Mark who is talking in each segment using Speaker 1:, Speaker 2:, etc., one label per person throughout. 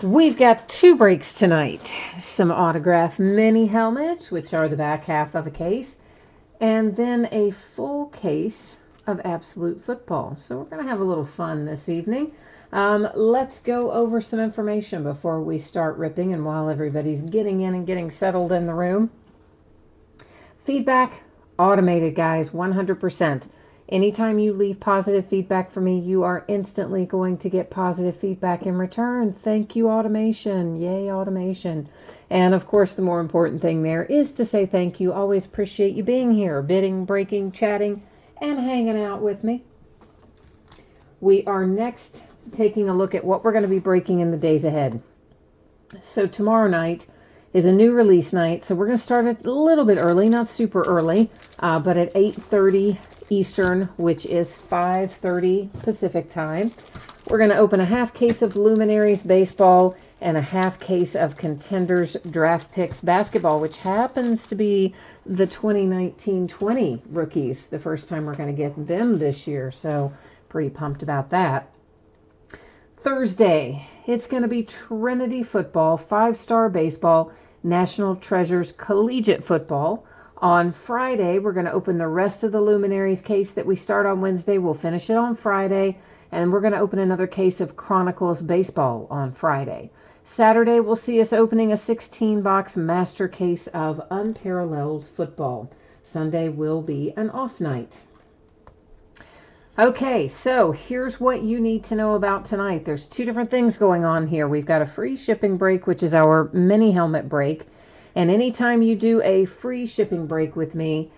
Speaker 1: We've got two breaks tonight. Some autograph mini helmets, which are the back half of a case, and then a full case of Absolute Football. So we're going to have a little fun this evening. Let's go over some information before we start ripping and while everybody's getting in and getting settled in the room. Feedback, automated, guys, 100%. Anytime you leave positive feedback for me, you are instantly going to get positive feedback in return. Thank you, automation. Yay, automation. And of course, the more important thing there is to say thank you. Always appreciate you being here, bidding, breaking, chatting, and hanging out with me. We are next taking a look at what we're going to be breaking in the days ahead. So tomorrow night is a new release night. So we're going to start a little bit early, not super early, but at 8:30 Eastern, which is 5:30 Pacific time. We're going to open a half case of Luminaries baseball and a half case of Contenders Draft Picks basketball, which happens to be the 2019-20 rookies. The first time we're going to get them this year, so pretty pumped about that. Thursday, it's going to be Trinity football, 5-star baseball, National Treasures collegiate football. On Friday, we're going to open the rest of the Luminaries case that we start on Wednesday. We'll finish it on Friday, and we're going to open another case of Chronicles baseball on Friday. Saturday, we'll see us opening a 16-box master case of Unparalleled football. Sunday will be an off night. Okay, so here's what you need to know about tonight. There's two different things going on here. We've got a free shipping break, which is our mini helmet break. And anytime you do a free shipping break with me,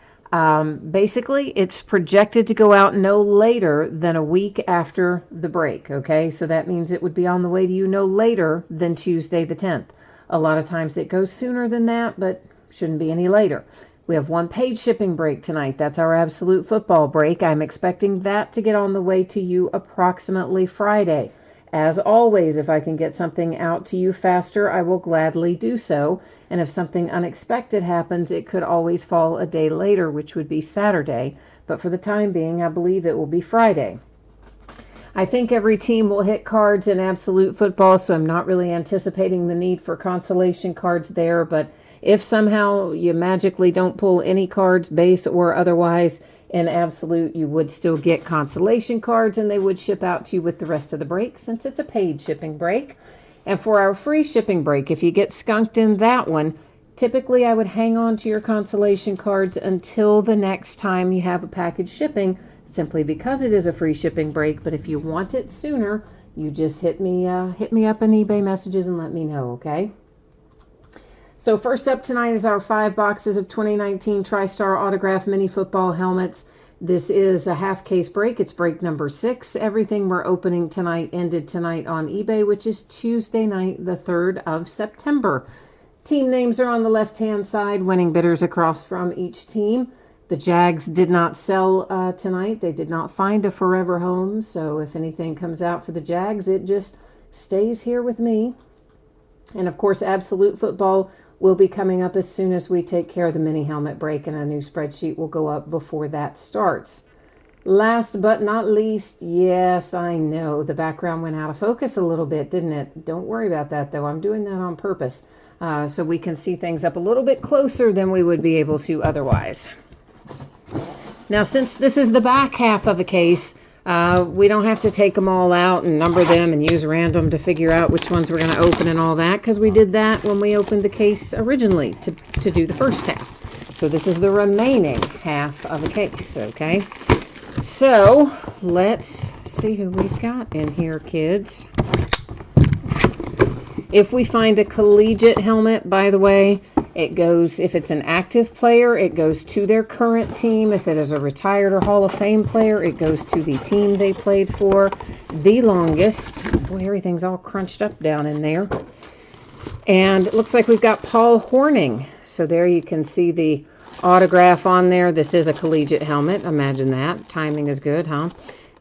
Speaker 1: basically it's projected to go out no later than a week after the break, okay? So that means it would be on the way to you no later than Tuesday the 10th. A lot of times it goes sooner than that, but shouldn't be any later. We have one paid shipping break tonight. That's our Absolute Football break. I'm expecting that to get on the way to you approximately Friday. As always, if I can get something out to you faster, I will gladly do so. And if something unexpected happens, it could always fall a day later, which would be Saturday. But for the time being, I believe it will be Friday. I think every team will hit cards in Absolute Football, so I'm not really anticipating the need for consolation cards there. But if somehow you magically don't pull any cards, base or otherwise, in Absolute, you would still get consolation cards, and they would ship out to you with the rest of the break since it's a paid shipping break. And for our free shipping break, if you get skunked in that one, typically I would hang on to your consolation cards until the next time you have a package shipping, simply because it is a free shipping break. But if you want it sooner, you just hit me up in eBay messages and let me know, okay? So first up tonight is our 5 boxes of 2019 TriStar Autograph Mini Football Helmets. This is a half case break. It's break number 6. Everything we're opening tonight ended tonight on eBay, which is Tuesday night, the 3rd of September. Team names are on the left-hand side, winning bidders across from each team. The Jags did not sell tonight. They did not find a forever home, so if anything comes out for the Jags, it just stays here with me. And of course, Absolute Football will be coming up as soon as we take care of the mini helmet break, and a new spreadsheet will go up before that starts. Last but not least, yes, I know the background went out of focus a little bit, didn't it? Don't worry about that, though. I'm doing that on purpose so we can see things up a little bit closer than we would be able to otherwise. Now, since this is the back half of a case, we don't have to take them all out and number them and use random to figure out which ones we're going to open and all that, because we did that when we opened the case originally to do the first half. So this is the remaining half of a case, okay? So let's see who we've got in here, kids. If we find a collegiate helmet, by the way, it goes, if it's an active player, it goes to their current team. If it is a retired or Hall of Fame player, it goes to the team they played for the longest. Boy, everything's all crunched up down in there. And it looks like we've got Paul Hornung. So there you can see the autograph on there. This is a collegiate helmet. Imagine that. Timing is good, huh?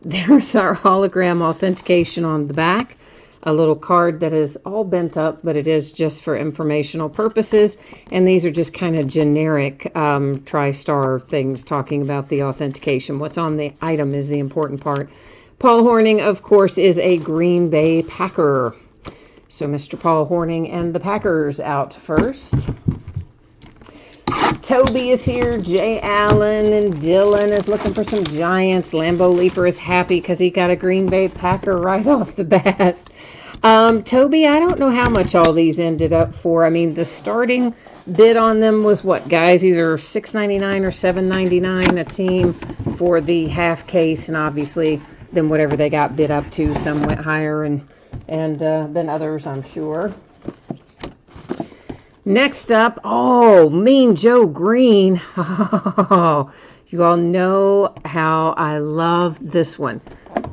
Speaker 1: There's our hologram authentication on the back. A little card that is all bent up, but it is just for informational purposes. And these are just kind of generic TriStar things talking about the authentication. What's on the item is the important part. Paul Hornung, of course, is a Green Bay Packer. So Mr. Paul Hornung and the Packers out first. Toby is here. Jay Allen and Dylan is looking for some Giants. Lambeau Leaper is happy because he got a Green Bay Packer right off the bat. Toby, I don't know how much all these ended up for. I mean, the starting bid on them was what, guys? Either $6.99 or $7.99 a team for the half case, and obviously then whatever they got bid up to, some went higher and than others, I'm sure. Next up, oh, Mean Joe Green. Oh, you all know how I love this one.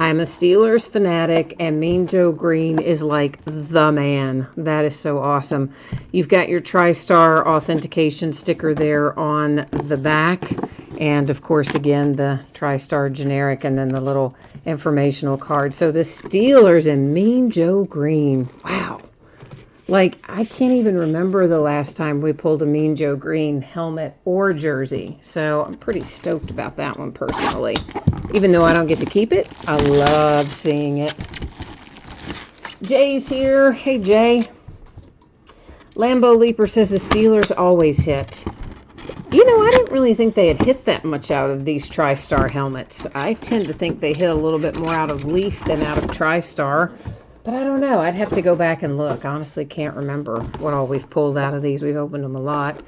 Speaker 1: I'm a Steelers fanatic, and Mean Joe Green is like the man. That is so awesome. You've got your TriStar authentication sticker there on the back. And, of course, again, the TriStar generic and then the little informational card. So the Steelers and Mean Joe Green. Wow. Like, I can't even remember the last time we pulled a Mean Joe Green helmet or jersey. So I'm pretty stoked about that one personally. Even though I don't get to keep it, I love seeing it. Jay's here. Hey, Jay. Lambeau Leaper says the Steelers always hit. You know, I didn't really think they had hit that much out of these TriStar helmets. I tend to think they hit a little bit more out of Leaf than out of TriStar. But I don't know. I'd have to go back and look. Honestly, can't remember what all we've pulled out of these. We've opened them a lot.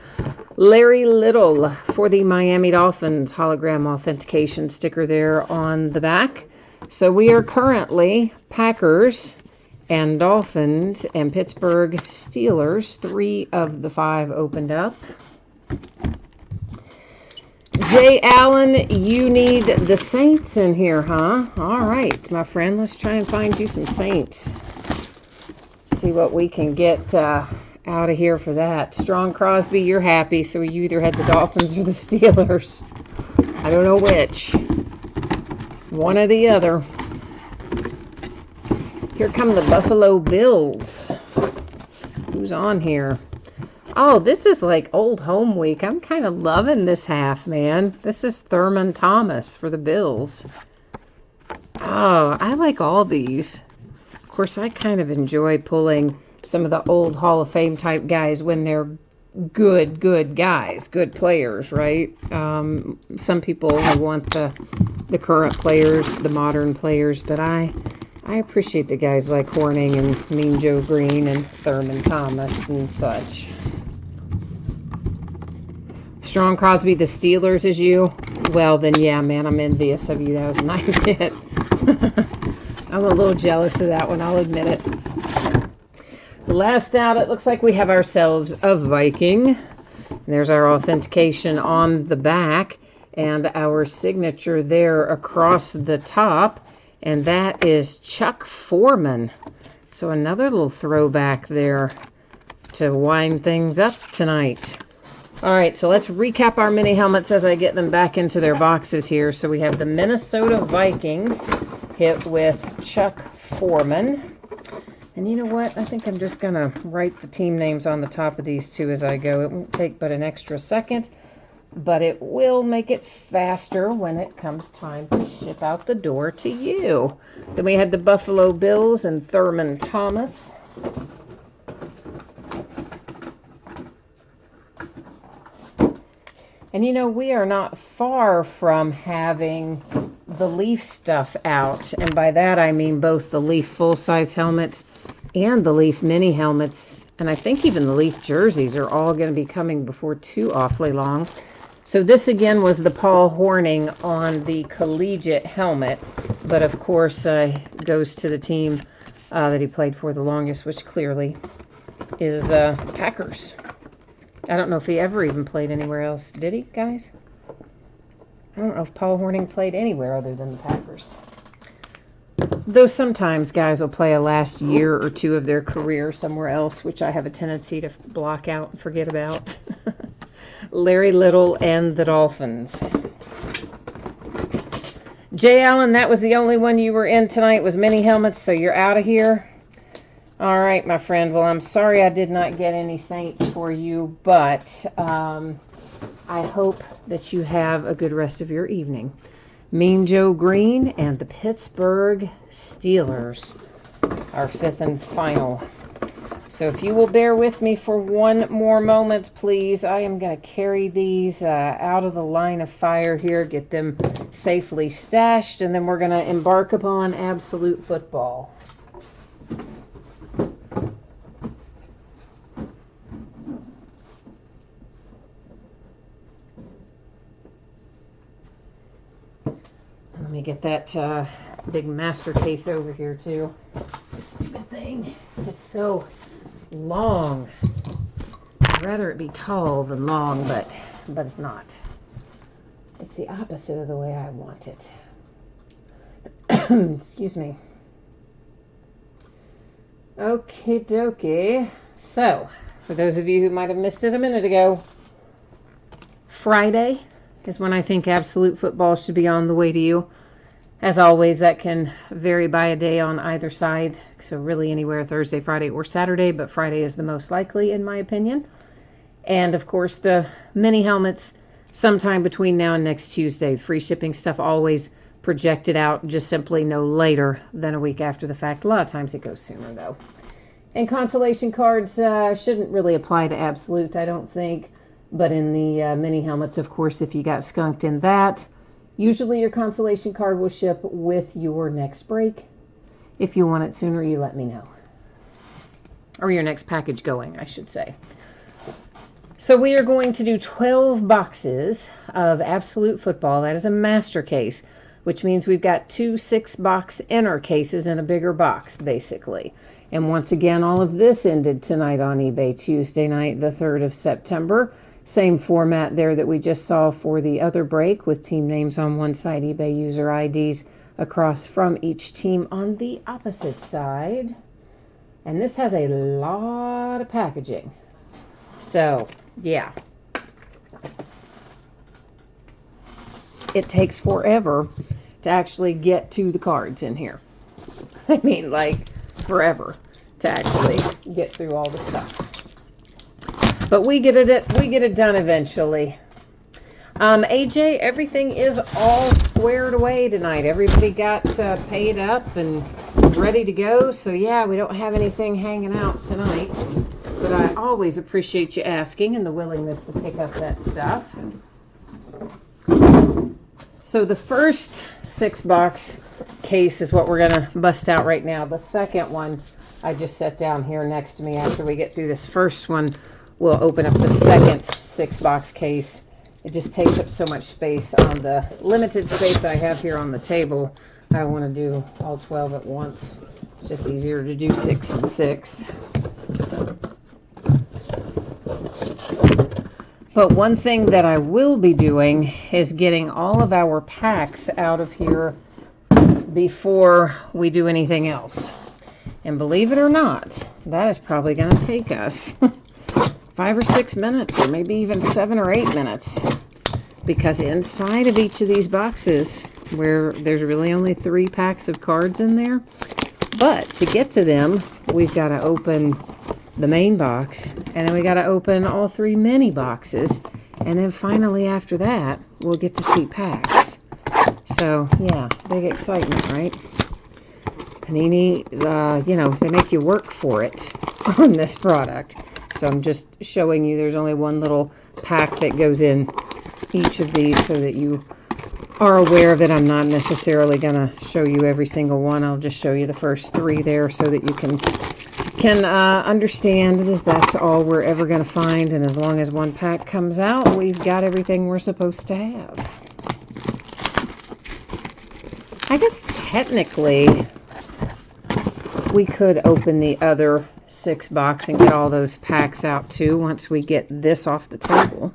Speaker 1: Larry Little for the Miami Dolphins hologram authentication sticker there on the back. So we are currently Packers and Dolphins and Pittsburgh Steelers. 3 of the 5 opened up. Jay Allen, you need the Saints in here, huh? All right, my friend. Let's try and find you some Saints. See what we can get out of here for that. Strong Crosby, you're happy, so you either had the Dolphins or the Steelers. I don't know which. One or the other. Here come the Buffalo Bills. Who's on here? Oh, this is like old home week. I'm kind of loving this half, man. This is Thurman Thomas for the Bills. Oh, I like all these. Of course, I kind of enjoy pulling some of the old Hall of Fame type guys when they're good guys, good players, right? Some people only want the current players, the modern players, but I appreciate the guys like Hornung and Mean Joe Green and Thurman Thomas and such. Strong Crosby, the Steelers is you? Well, then, yeah, man, I'm envious of you. That was a nice hit. I'm a little jealous of that one, I'll admit it. Last out, it looks like we have ourselves a Viking. And there's our authentication on the back and our signature there across the top. And that is Chuck Foreman. So another little throwback there to wind things up tonight. All right, so let's recap our mini helmets as I get them back into their boxes here. So we have the Minnesota Vikings hit with Chuck Foreman. And you know what? I think I'm just going to write the team names on the top of these two as I go. It won't take but an extra second, but it will make it faster when it comes time to ship out the door to you. Then we had the Buffalo Bills and Thurman Thomas. And you know, we are not far from having the Leaf stuff out. And by that I mean both the Leaf full-size helmets and the Leaf mini helmets. And I think even the Leaf jerseys are all going to be coming before too awfully long. So this again was the Paul Hornung on the collegiate helmet. But of course goes to the team that he played for the longest, which clearly is Packers. I don't know if he ever even played anywhere else. Did he, guys? I don't know if Paul Hornung played anywhere other than the Packers. Though sometimes guys will play a last year or two of their career somewhere else, which I have a tendency to block out and forget about. Larry Little and the Dolphins. Jay Allen, that was the only one you were in tonight, was mini helmets, so you're out of here. All right, my friend. Well, I'm sorry I did not get any Saints for you, but I hope that you have a good rest of your evening. Mean Joe Green and the Pittsburgh Steelers, our fifth and final So if you will bear with me for one more moment, please, I am going to carry these out of the line of fire here, get them safely stashed, and then we're going to embark upon Absolute Football. Let me get that big master case over here too. This stupid thing, it's so long. I'd rather it be tall than long, but it's not. It's the opposite of the way I want it. Excuse me. Okie dokie. So, for those of you who might have missed it a minute ago, Friday is when I think Absolute Football should be on the way to you. As always, that can vary by a day on either side. So really anywhere Thursday, Friday, or Saturday, but Friday is the most likely in my opinion. And of course the mini helmets sometime between now and next Tuesday. Free shipping stuff always projected out just simply no later than a week after the fact. A lot of times it goes sooner though. And consolation cards shouldn't really apply to Absolute, I don't think. But in the mini helmets, of course, if you got skunked in that, usually your consolation card will ship with your next break. If you want it sooner, you let me know. Or your next package going, I should say. So we are going to do 12 boxes of Absolute Football. That is a master case, which means we've got 2 6-box inner cases in a bigger box, basically. And once again, all of this ended tonight on eBay, Tuesday night, the 3rd of September. Same format there that we just saw for the other break, with team names on one side, eBay user IDs across from each team on the opposite side. And this has a lot of packaging. So, yeah. It takes forever to actually get to the cards in here. I mean, like, forever to actually get through all the stuff. But we get it done eventually. AJ, everything is all squared away tonight. Everybody got paid up and ready to go. So yeah, we don't have anything hanging out tonight. But I always appreciate you asking and the willingness to pick up that stuff. So the first 6-box case is what we're going to bust out right now. The second one I just set down here next to me. After we get through this first one, we'll open up the second 6-box case. It just takes up so much space on the limited space I have here on the table. I don't want to do all 12 at once. It's just easier to do 6 and 6. But one thing that I will be doing is getting all of our packs out of here before we do anything else. And believe it or not, that is probably going to take us 5 or 6 minutes, or maybe even 7 or 8 minutes, because inside of each of these boxes, where there's really only 3 packs of cards in there, but to get to them, we've got to open the main box, and then we got to open all 3 mini boxes, and then finally after that, we'll get to see packs. So yeah, big excitement, right? Panini, you know, they make you work for it on this product. So I'm just showing you there's only one little pack that goes in each of these so that you are aware of it. I'm not necessarily going to show you every single one. I'll just show you the first 3 there so that you can understand that that's all we're ever going to find. And as long as one pack comes out, we've got everything we're supposed to have. I guess technically we could open the other 6-box and get all those packs out too once we get this off the table.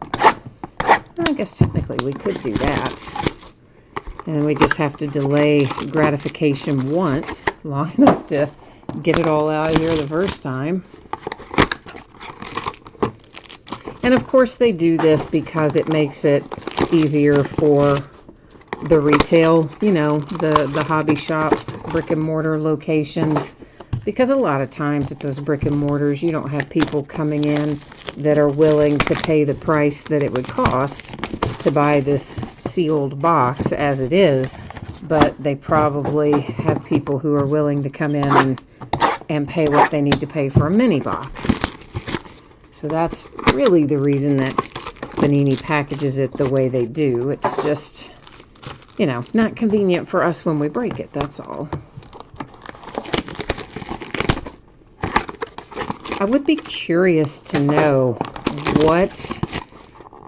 Speaker 1: I guess technically we could do that. And we just have to delay gratification once, long enough to get it all out of here the first time. And of course they do this because it makes it easier for the retail, you know, the hobby shop, brick and mortar locations. Because a lot of times at those brick and mortars, you don't have people coming in that are willing to pay the price that it would cost to buy this sealed box as it is. But they probably have people who are willing to come in and and pay what they need to pay for a mini box. So that's really the reason that Panini packages it the way they do. It's just, you know, not convenient for us when we break it, that's all. I would be curious to know what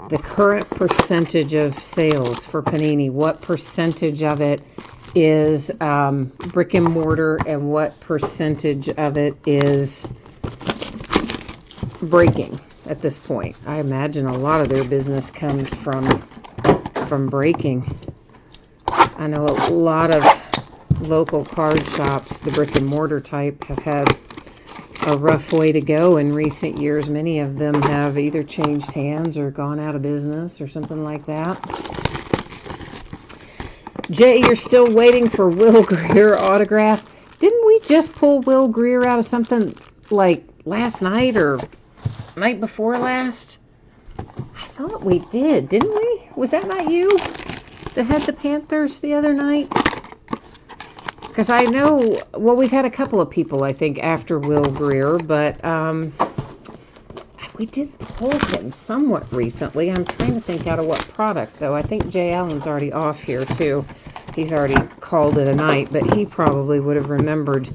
Speaker 1: the current percentage of sales for Panini, what percentage of it is brick and mortar and what percentage of it is breaking at this point. I imagine a lot of their business comes from breaking. I know a lot of local card shops, the brick and mortar type, have had a rough way to go in recent years. Many of them have either changed hands or gone out of business or something like that. Jay, you're still waiting for Will Greer autograph. Didn't we just pull Will Greer out of something like last night or night before last? I thought we did, didn't we? Was that not you that had the Panthers the other night? Because I know, well, we've had a couple of people, I think, after Will Greer, but we did pull him somewhat recently. I'm trying to think out of what product, though. I think Jay Allen's already off here, too. He's already called it a night, but he probably would have remembered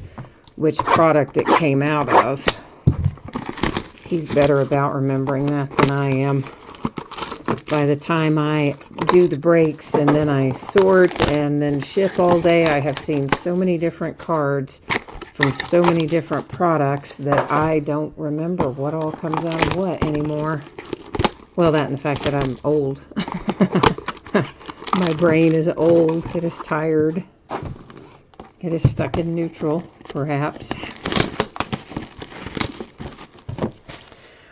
Speaker 1: which product it came out of. He's better about remembering that than I am. By the time I do the breaks and then I sort and then ship all day, I have seen so many different cards from so many different products that I don't remember what all comes out of what anymore. Well, that and the fact that I'm old. My brain is old. It is tired. It is stuck in neutral, perhaps.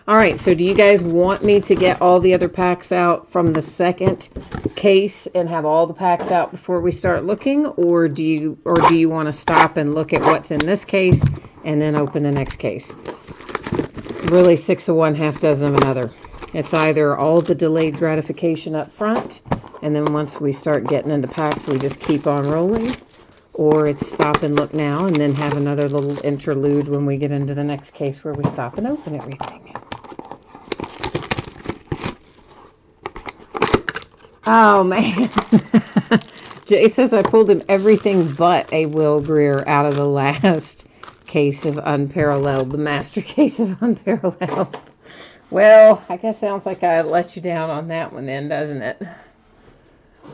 Speaker 1: All right, so do you guys want me to get all the other packs out from the second case and have all the packs out before we start looking, or do you want to stop and look at what's in this case and then open the next case? Really, 6 of one, half dozen of another. It's either all the delayed gratification up front, and then once we start getting into packs, we just keep on rolling, or it's stop and look now and then have another little interlude when we get into the next case where we stop and open everything. Oh, man. Jay says I pulled him everything but a Will Greer out of the last case of Unparalleled, the master case of Unparalleled. Well, I guess sounds like I let you down on that one then, doesn't it?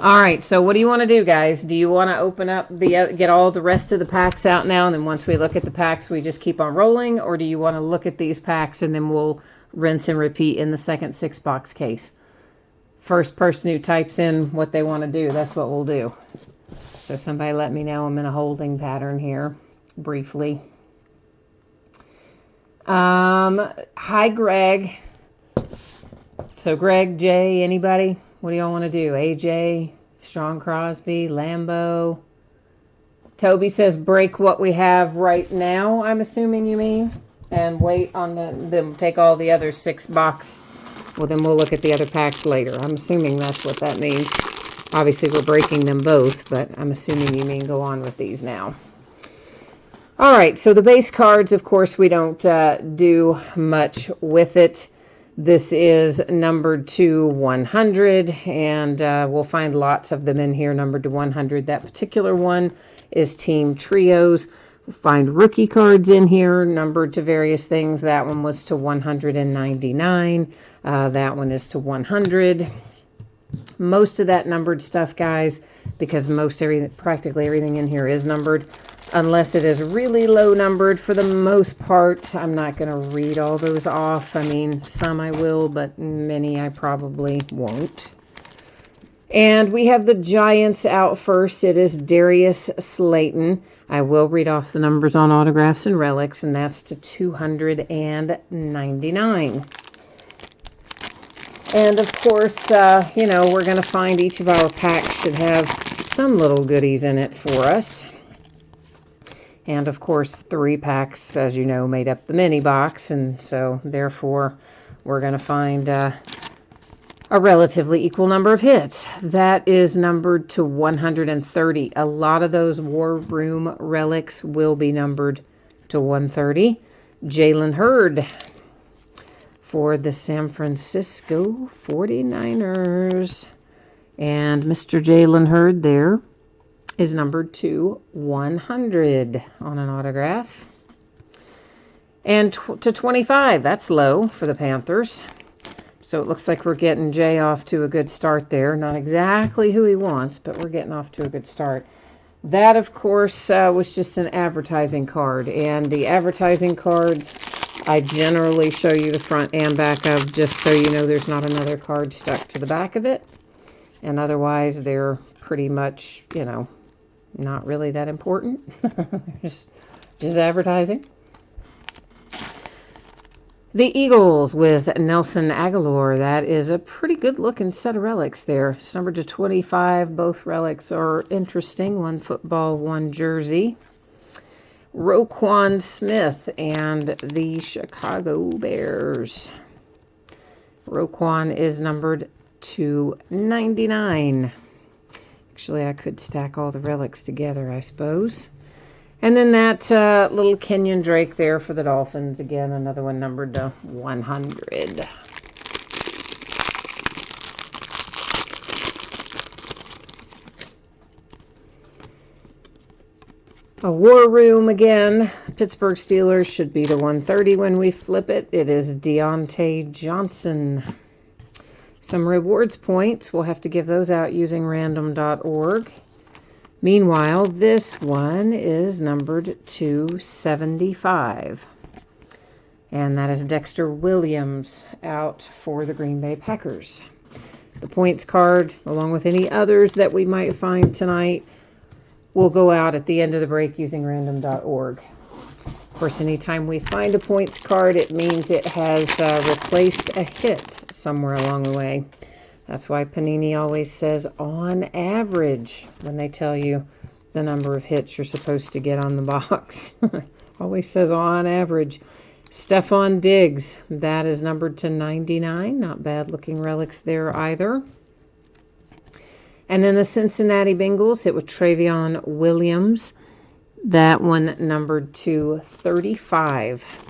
Speaker 1: All right, so what do you want to do, guys? Do you want to open up get all the rest of the packs out now, and then once we look at the packs, we just keep on rolling? Or do you want to look at these packs, and then we'll rinse and repeat in the second 6-box case? First person who types in what they want to do, that's what we'll do. So somebody let me know. I'm in a holding pattern here, briefly. Hi, Greg. So Greg, Jay, anybody? What do y'all want to do? AJ, Strong Crosby, Lambo. Toby says break what we have right now, I'm assuming you mean. And wait on them, take all the other 6-box. Well, then we'll look at the other packs later. I'm assuming that's what that means. Obviously, we're breaking them both, but I'm assuming you mean go on with these now. All right, so the base cards, of course, we don't do much with it. This is numbered to 100, and we'll find lots of them in here numbered to 100. That particular one is Team Trios. We'll find rookie cards in here numbered to various things. That one was to 199. That one is to 100. Most of that numbered stuff, guys, because practically everything in here is numbered, unless it is really low numbered. For the most part, I'm not going to read all those off. I mean, some I will, but many I probably won't. And we have the Giants out first. It is Darius Slayton. I will read off the numbers on autographs and relics, and that's to 299. And of course, we're going to find each of our packs should have some little goodies in it for us. And of course, 3 packs, as you know, made up the mini box, and so therefore we're going to find a relatively equal number of hits. That is numbered to 130. A lot of those War Room relics will be numbered to 130, Jalen Hurd for the San Francisco 49ers. And Mr. Jalen Hurd there is numbered to 100 on an autograph. And to 25, that's low for the Panthers. So it looks like we're getting Jay off to a good start there. Not exactly who he wants, but we're getting off to a good start. That, of course, was just an advertising card. And the advertising cards, I generally show you the front and back of, just so you know there's not another card stuck to the back of it. And otherwise, they're pretty much, you know, not really that important. just advertising. The Eagles with Nelson Aguilar. That is a pretty good looking set of relics there. It's numbered to 25. Both relics are interesting. One football, one jersey. Roquan Smith and the Chicago Bears. Roquan is numbered to 99. Actually, I could stack all the relics together, I suppose. And then that little Kenyon Drake there for the Dolphins. Again, another one numbered to 100. A War Room again. Pittsburgh Steelers should be the 130 when we flip it. It is Deontay Johnson. Some rewards points. We'll have to give those out using random.org. Meanwhile, this one is numbered to 75. And that is Dexter Williams out for the Green Bay Packers. The points card, along with any others that we might find tonight, will go out at the end of the break using random.org. Of course, anytime we find a points card, it means it has replaced a hit somewhere along the way. That's why Panini always says on average when they tell you the number of hits you're supposed to get on the box. Always says on average. Stephon Diggs, that is numbered to 99. Not bad looking relics there either. And then the Cincinnati Bengals hit with Travion Williams. That one numbered to 35.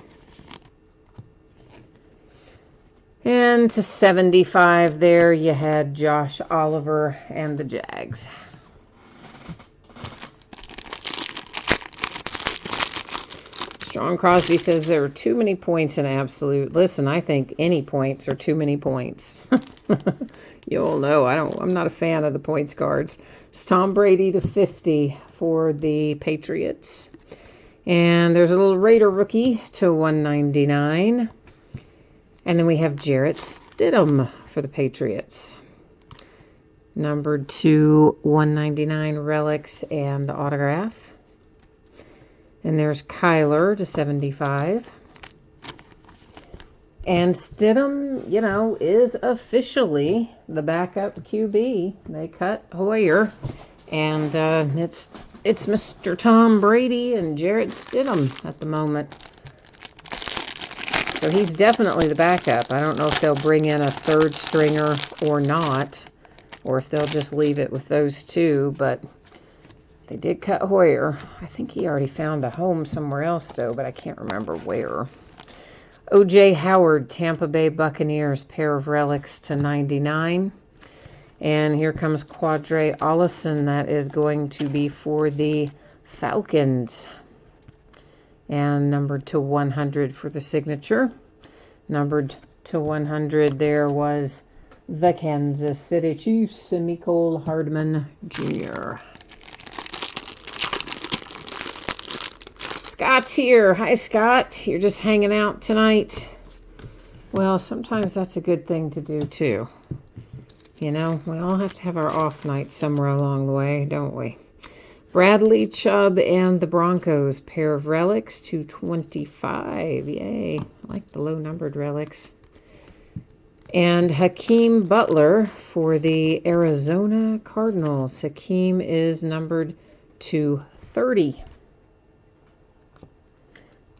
Speaker 1: And to 75 there, you had Josh Oliver and the Jags. Strong Crosby says there are too many points in absolute. Listen, I think any points are too many points. You all know I'm not a fan of the points cards. It's Tom Brady to 50 for the Patriots. And there's a little Raider rookie to 199. And then we have Jarrett Stidham for the Patriots. Numbered to 199 relics and autograph. And there's Kyler to 75. And Stidham, you know, is officially the backup QB. They cut Hoyer. And it's Mr. Tom Brady and Jarrett Stidham at the moment. So he's definitely the backup. I don't know if they'll bring in a third stringer or not, or if they'll just leave it with those two, but they did cut Hoyer. I think he already found a home somewhere else, though, but I can't remember where. O.J. Howard, Tampa Bay Buccaneers, pair of relics to 99. And here comes Quadre Ollison. That is going to be for the Falcons. And numbered to 100 for the signature. Numbered to 100 there was the Kansas City Chiefs and Mecole Hardman Jr. Scott's here. Hi, Scott. You're just hanging out tonight. Well, sometimes that's a good thing to do, too. You know, we all have to have our off nights somewhere along the way, don't we? Bradley Chubb and the Broncos, pair of relics, 225. Yay. I like the low-numbered relics. And Hakeem Butler for the Arizona Cardinals. Hakeem is numbered to 30.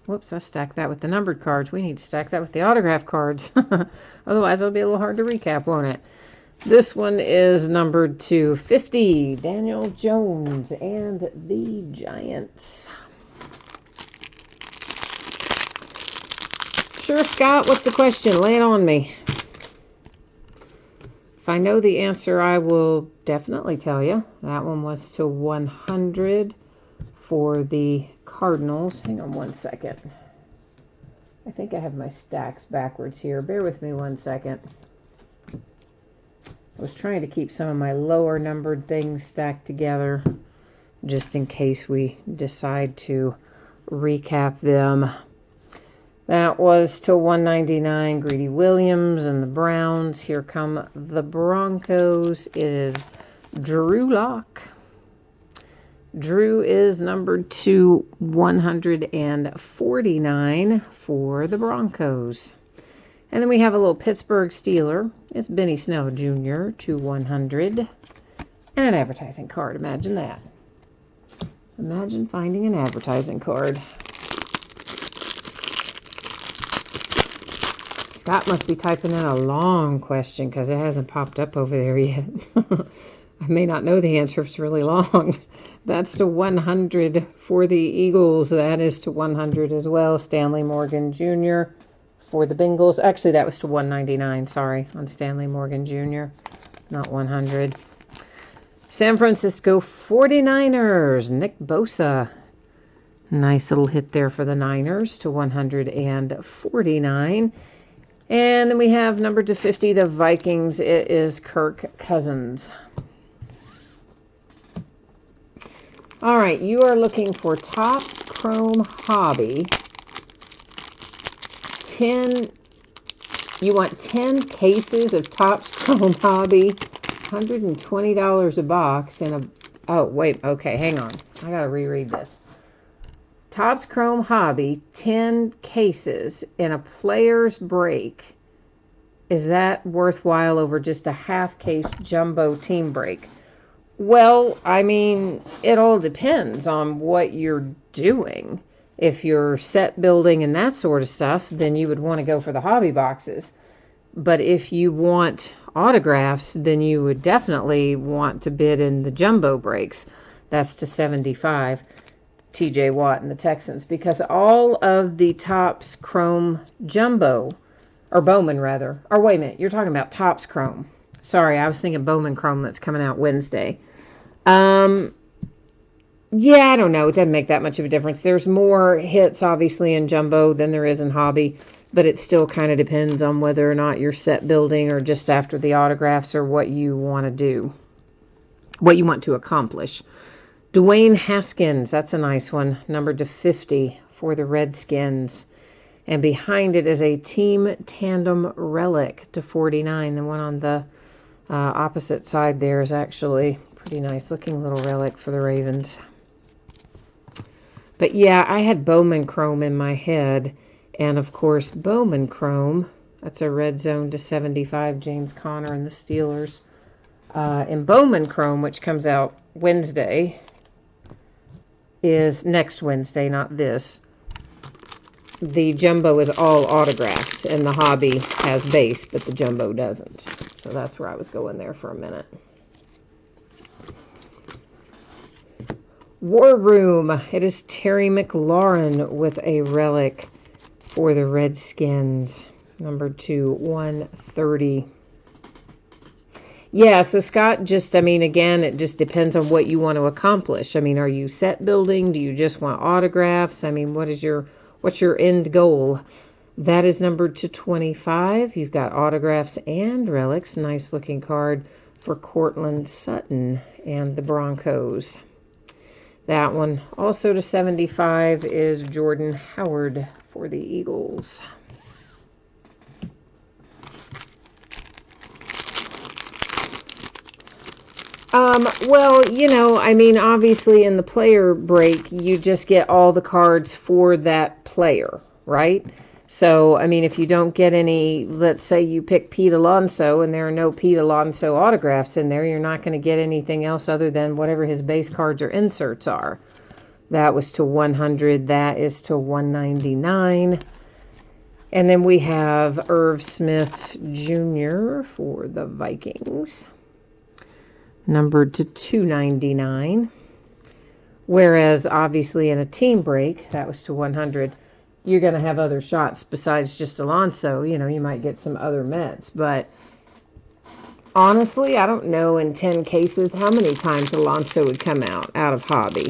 Speaker 1: Whoops, I stacked that with the numbered cards. We need to stack that with the autograph cards. Otherwise, it'll be a little hard to recap, won't it? This one is numbered to 50. Daniel Jones and the Giants. Sure, Scott, what's the question? Lay it on me. If I know the answer, I will definitely tell you. That one was to 100 for the Cardinals. Hang on one second. I think I have my stacks backwards here. Bear with me one second. I was trying to keep some of my lower numbered things stacked together just in case we decide to recap them. That was to 199, Greedy Williams and the Browns. Here come the Broncos. It is Drew Lock. Drew is numbered to 149 for the Broncos. And then we have a little Pittsburgh Steeler. It's Benny Snell Jr. to 100. And an advertising card. Imagine that. Imagine finding an advertising card. Scott must be typing in a long question because it hasn't popped up over there yet. I may not know the answer if it's really long. That's to 100 for the Eagles. That is to 100 as well. Stanley Morgan Jr. for the Bengals. Actually, that was to 199, sorry, on Stanley Morgan Jr., not 100. San Francisco 49ers, Nick Bosa. Nice little hit there for the Niners to 149. And then we have number to 50, the Vikings. It is Kirk Cousins. All right, you are looking for Topps Chrome Hobby. You want 10 cases of Topps Chrome Hobby, $120 a box, and a, oh, wait, okay, hang on. I got to reread this. Topps Chrome Hobby, 10 cases in a player's break. Is that worthwhile over just a half-case jumbo team break? Well, I mean, it all depends on what you're doing. If you're set building and that sort of stuff, then you would want to go for the hobby boxes. But if you want autographs, then you would definitely want to bid in the jumbo breaks. That's to 75. TJ Watt and the Texans, because all of the Topps Chrome Jumbo, or Bowman rather, or wait a minute, you're talking about Topps Chrome. Sorry, I was thinking Bowman Chrome that's coming out Wednesday. Yeah, I don't know. It doesn't make that much of a difference. There's more hits, obviously, in Jumbo than there is in Hobby, but it still kind of depends on whether or not you're set building or just after the autographs or what you want to do, what you want to accomplish. Dwayne Haskins, that's a nice one, numbered to 50 for the Redskins. And behind it is a Team Tandem Relic to 49. The one on the opposite side there is actually pretty nice looking little relic for the Ravens. But yeah, I had Bowman Chrome in my head. And of course, Bowman Chrome, that's a red zone to 75, James Conner and the Steelers. And Bowman Chrome, which comes out Wednesday, is next Wednesday, not this. The Jumbo is all autographs, and the Hobby has base, but the Jumbo doesn't. So that's where I was going there for a minute. War Room. It is Terry McLaurin with a relic for the Redskins, numbered to 130. Yeah, so Scott, again, it just depends on what you want to accomplish. I mean, are you set building? Do you just want autographs? I mean, what's your end goal? That is numbered to 25. You've got autographs and relics. Nice looking card for Cortland Sutton and the Broncos. That one also to 75 is Jordan Howard for the Eagles. Well, obviously in the player break, you just get all the cards for that player, right? So, if you don't get any, let's say you pick Pete Alonso and there are no Pete Alonso autographs in there, you're not going to get anything else other than whatever his base cards or inserts are. That was to 100. That is to 199. And then we have Irv Smith Jr. for the Vikings, numbered to 299. Whereas, obviously, in a team break, that was to 100. you're going to have other shots besides just Alonso. You know, you might get some other Mets. But honestly, I don't know in 10 cases how many times Alonso would come out of hobby.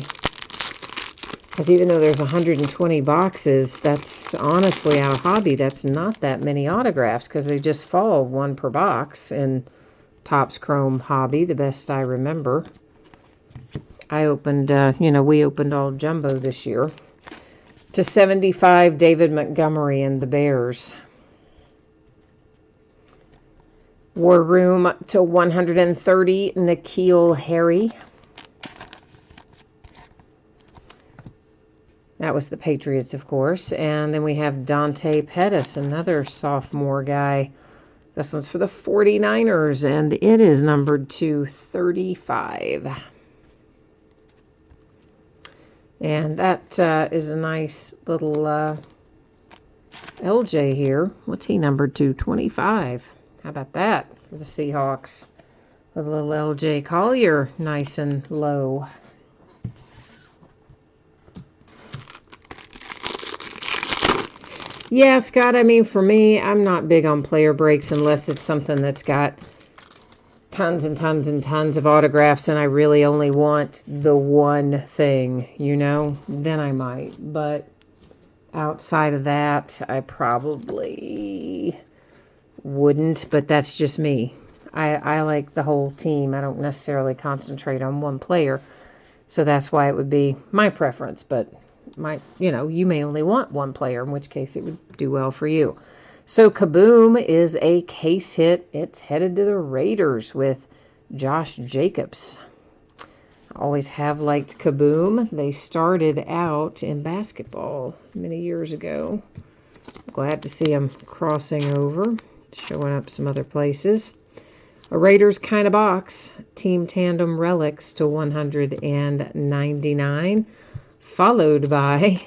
Speaker 1: Because even though there's 120 boxes, that's honestly out of hobby. That's not that many autographs because they just fall one per box in Topps Chrome Hobby, the best I remember. I opened, we opened all jumbo this year. To 75, David Montgomery and the Bears. War Room to 130, N'Keal Harry. That was the Patriots, of course. And then we have Dante Pettis, another sophomore guy. This one's for the 49ers, and it is numbered to 35. And that is a nice little LJ here. What's he numbered to? 25. How about that for the Seahawks? With a little LJ Collier, nice and low. Yeah, Scott, I mean, for me, I'm not big on player breaks unless it's something that's got tons and tons and tons of autographs and I really only want the one thing, you know, then I might. But outside of that, I probably wouldn't, but that's just me. I like the whole team. I don't necessarily concentrate on one player. So that's why it would be my preference, but you may only want one player, in which case it would do well for you. So Kaboom is a case hit. It's headed to the Raiders with Josh Jacobs. I always have liked Kaboom. They started out in basketball many years ago. Glad to see them crossing over, showing up some other places. A Raiders kind of box. Team Tandem Relics to 199. Followed by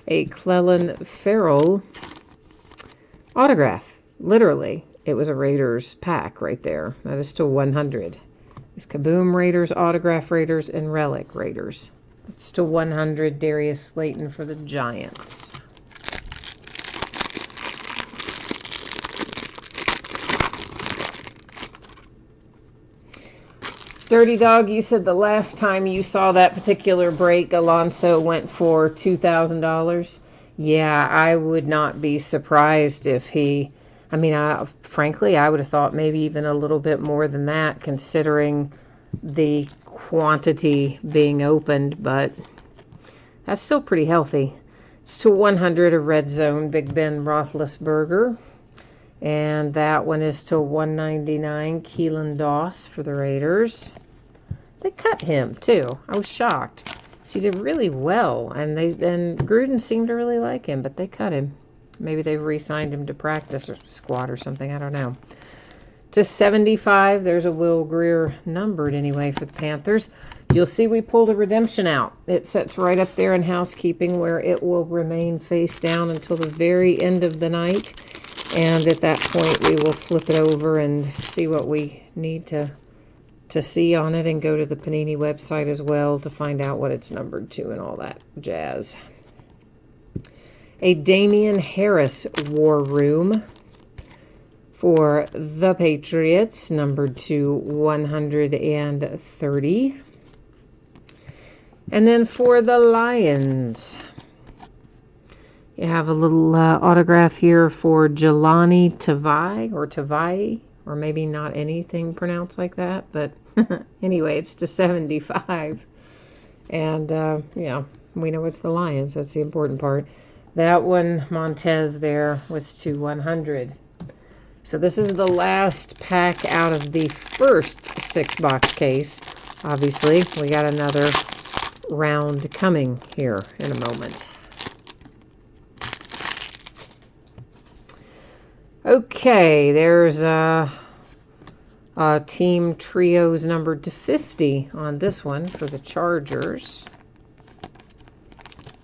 Speaker 1: a Clelin Ferrell autograph. Literally, it was a Raiders pack right there. That is still 100. It's Kaboom Raiders, Autograph Raiders, and Relic Raiders. It's still 100. Darius Slayton for the Giants. Dirty Dog, you said the last time you saw that particular break, Alonso went for $2,000. Yeah, I would not be surprised if he... frankly, I would have thought maybe even a little bit more than that, considering the quantity being opened, but that's still pretty healthy. It's to 100, a Red Zone, Big Ben Roethlisberger. And that one is to 199, Keelan Doss for the Raiders. They cut him, too. I was shocked. So he did really well, and Gruden seemed to really like him, but they cut him. Maybe they re-signed him to practice or squad or something. I don't know. To 75, there's a Will Greer, numbered anyway, for the Panthers. You'll see we pulled a redemption out. It sits right up there in housekeeping where it will remain face down until the very end of the night. And at that point, we will flip it over and see what we need to see on it and go to the Panini website as well to find out what it's numbered to and all that jazz. A Damian Harris War Room for the Patriots, numbered to 130. And then for the Lions, you have a little autograph here for Jelani Tavai, or maybe not anything pronounced like that, but anyway, it's to 75. And, we know it's the Lions. That's the important part. That one, Montez there, was to 100. So this is the last pack out of the first 6-box case. Obviously, we got another round coming here in a moment. Okay, there's team trios numbered to 50 on this one for the Chargers.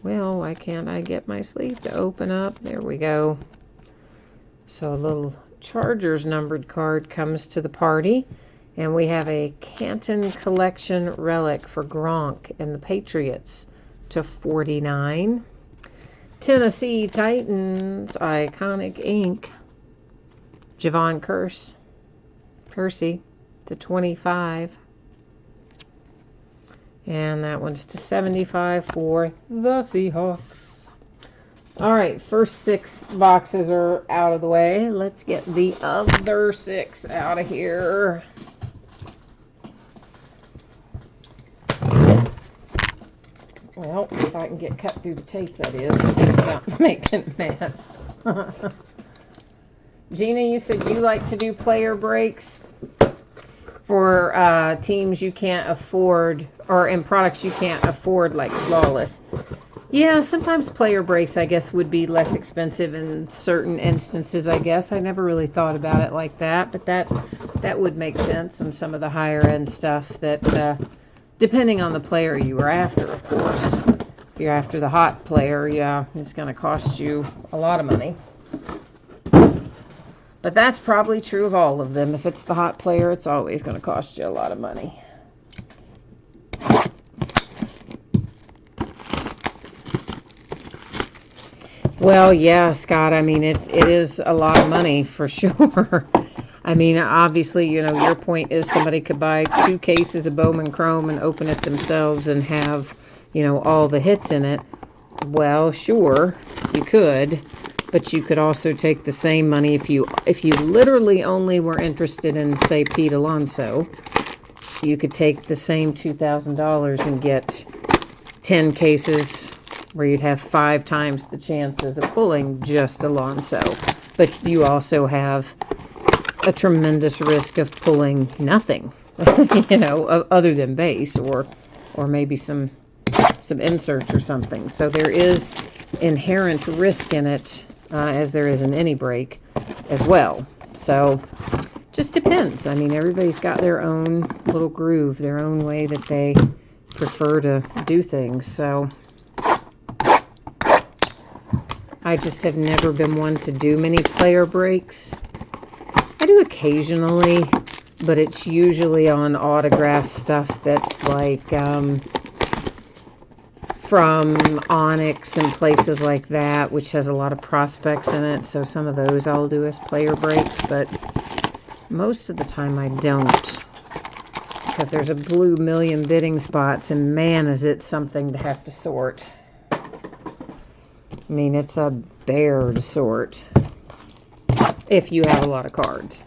Speaker 1: Well, why can't I get my sleeve to open up? There we go. So a little Chargers numbered card comes to the party. And we have a Canton Collection relic for Gronk and the Patriots to 49. Tennessee Titans, iconic ink. Javon Kersey, to 25. And that one's to 75 for the Seahawks. All right, first 6 boxes are out of the way. Let's get the other 6 out of here. Well, if I can get cut through the tape, that is, without making a mess. Gina, you said you like to do player breaks for teams you can't afford, or in products you can't afford, like Flawless. Yeah, sometimes player breaks, I guess, would be less expensive in certain instances, I guess. I never really thought about it like that, but that would make sense in some of the higher end stuff that, depending on the player you were after, of course. If you're after the hot player, yeah, it's going to cost you a lot of money. But that's probably true of all of them. If it's the hot player, it's always going to cost you a lot of money. Well, yeah, Scott, I mean, it is a lot of money for sure. I mean, obviously, you know, your point is somebody could buy 2 cases of Bowman Chrome and open it themselves and have, you know, all the hits in it. Well, sure, you could, but you could also take the same money if you literally only were interested in, say, Pete Alonso. You could take the same $2,000 and get 10 cases where you'd have 5 times the chances of pulling just Alonso. But you also have a tremendous risk of pulling nothing, you know, other than base or maybe some inserts or something. So there is inherent risk in it, as there is in any break as well. So just depends. I mean, everybody's got their own little groove, their own way that they prefer to do things. So I just have never been one to do many player breaks. I do occasionally, but it's usually on autograph stuff that's like from Onyx and places like that, which has a lot of prospects in it. So some of those I'll do as player breaks, but most of the time I don't, because there's a blue million bidding spots, and man, is it something to have to sort. I mean, it's a bear to sort if you have a lot of cards.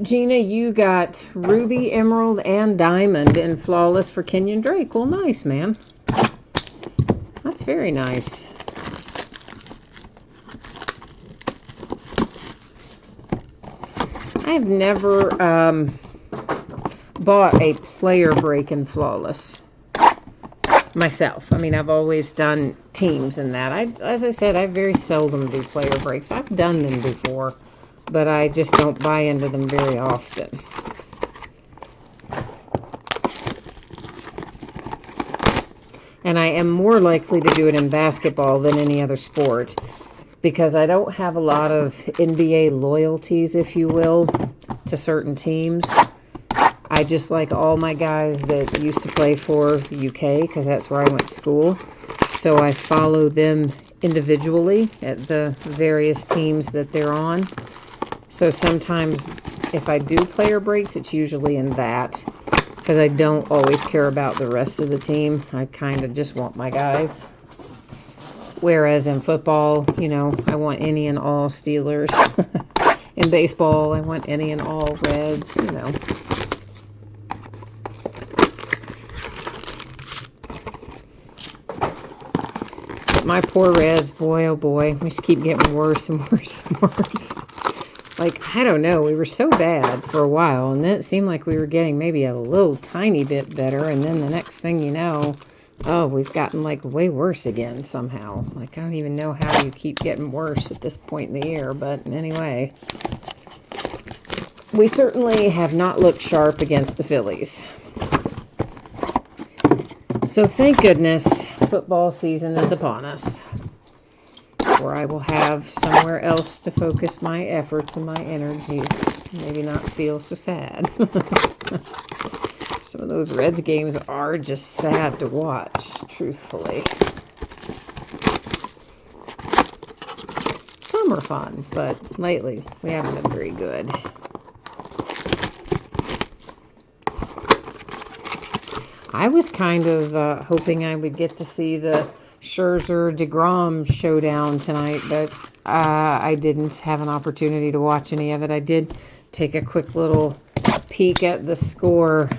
Speaker 1: Gina, you got Ruby, Emerald, and Diamond in Flawless for Kenyon Drake. Well, nice, man. That's very nice. I've never bought a player break in Flawless myself. I mean, I've always done teams in that. As I said, I very seldom do player breaks. I've done them before, but I just don't buy into them very often. And I am more likely to do it in basketball than any other sport, because I don't have a lot of NBA loyalties, if you will, to certain teams. I just like all my guys that used to play for UK, because that's where I went to school. So I follow them individually at the various teams that they're on. So sometimes if I do player breaks, it's usually in that, because I don't always care about the rest of the team. I kind of just want my guys. Whereas in football, you know, I want any and all Steelers. In baseball, I want any and all Reds, you know. But my poor Reds, boy, oh boy, we just keep getting worse and worse and worse. Like, I don't know, we were so bad for a while, and then it seemed like we were getting maybe a little tiny bit better, and then the next thing you know, oh, we've gotten like way worse again somehow. Like, I don't even know how you keep getting worse at this point in the year, but anyway. We certainly have not looked sharp against the Phillies. So thank goodness football season is upon us, where I will have somewhere else to focus my efforts and my energies. Maybe not feel so sad. Some of those Reds games are just sad to watch, truthfully. Some are fun, but lately we haven't been very good. I was kind of hoping I would get to see the Scherzer-DeGrom showdown tonight, but I didn't have an opportunity to watch any of it. I did take a quick little peek at the score,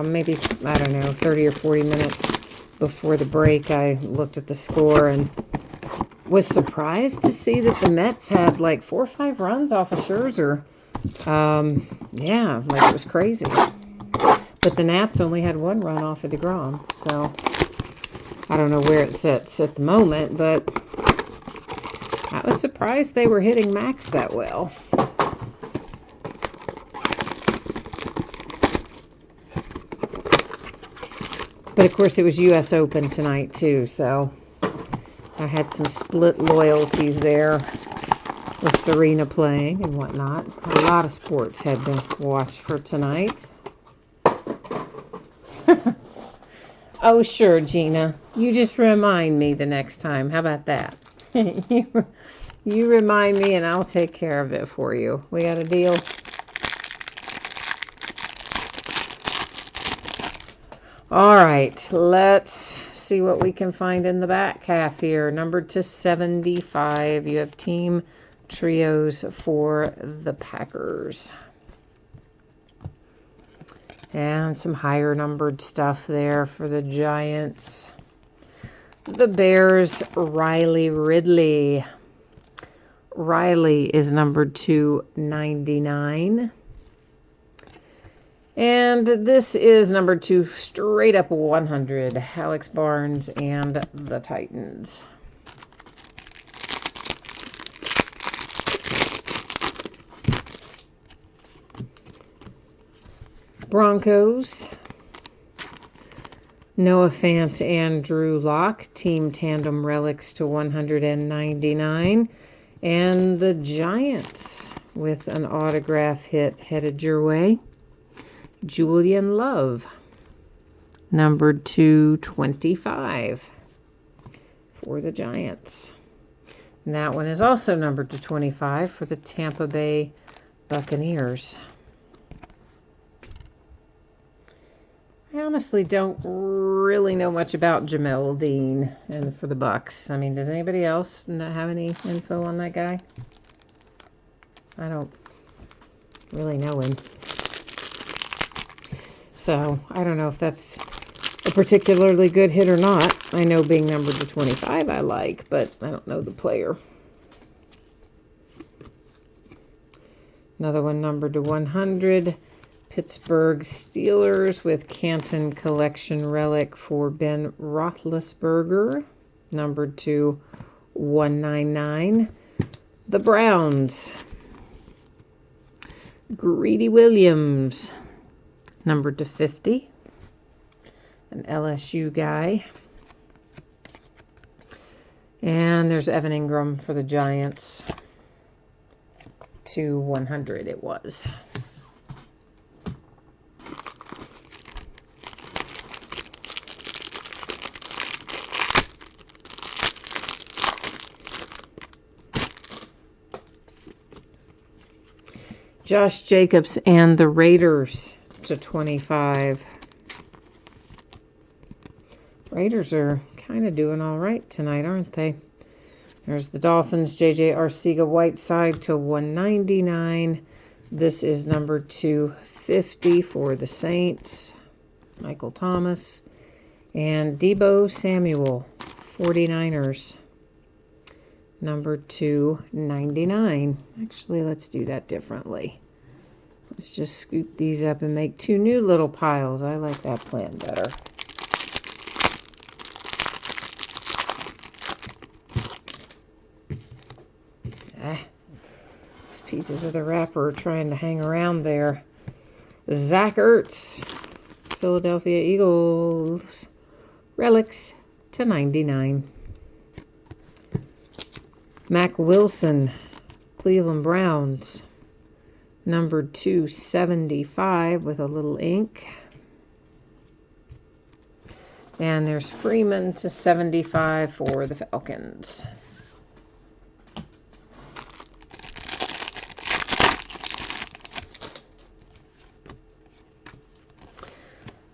Speaker 1: maybe, I don't know, 30 or 40 minutes before the break. I looked at the score and was surprised to see that the Mets had like 4 or 5 runs off of Scherzer. Yeah, like it was crazy. But the Nats only had 1 run off of DeGrom, so I don't know where it sits at the moment, but I was surprised they were hitting Max that well. But of course it was US Open tonight too, so I had some split loyalties there with Serena playing and whatnot. A lot of sports had to watch for tonight. Oh, sure, Gina. You just remind me the next time. How about that? You remind me and I'll take care of it for you. We got a deal? All right, let's see what we can find in the back half here. Numbered to 75. You have team trios for the Packers. And some higher numbered stuff there for the Giants. The Bears, Riley Ridley. Riley is numbered to 99. And this is numbered to straight up 100. Alex Barnes and the Titans. Broncos, Noah Fant and Drew Lock, team tandem relics to 199. And the Giants with an autograph hit headed your way. Julian Love, numbered to 25 for the Giants. And that one is also numbered to 25 for the Tampa Bay Buccaneers. I honestly don't really know much about Jamel Dean and for the Bucks. I mean, does anybody else not have any info on that guy? I don't really know him. So, I don't know if that's a particularly good hit or not. I know being numbered to 25 I like, but I don't know the player. Another one numbered to 100. Pittsburgh Steelers with Canton Collection Relic for Ben Roethlisberger, numbered to 199. The Browns, Greedy Williams, numbered to 50. An LSU guy. And there's Evan Ingram for the Giants, to 100 it was. Josh Jacobs and the Raiders to 25. Raiders are kind of doing all right tonight, aren't they? There's the Dolphins, J.J. Arcega-Whiteside to 199. This is number 250 for the Saints. Michael Thomas. And Deebo Samuel, 49ers. Number 299. Actually, let's do that differently. Let's just scoop these up and make 2 new little piles. I like that plan better. These pieces of the wrapper are trying to hang around there. Zach Ertz, Philadelphia Eagles, relics to 99. Mac Wilson, Cleveland Browns, Numbered 275 with a little ink. And there's Freeman to 75 for the Falcons.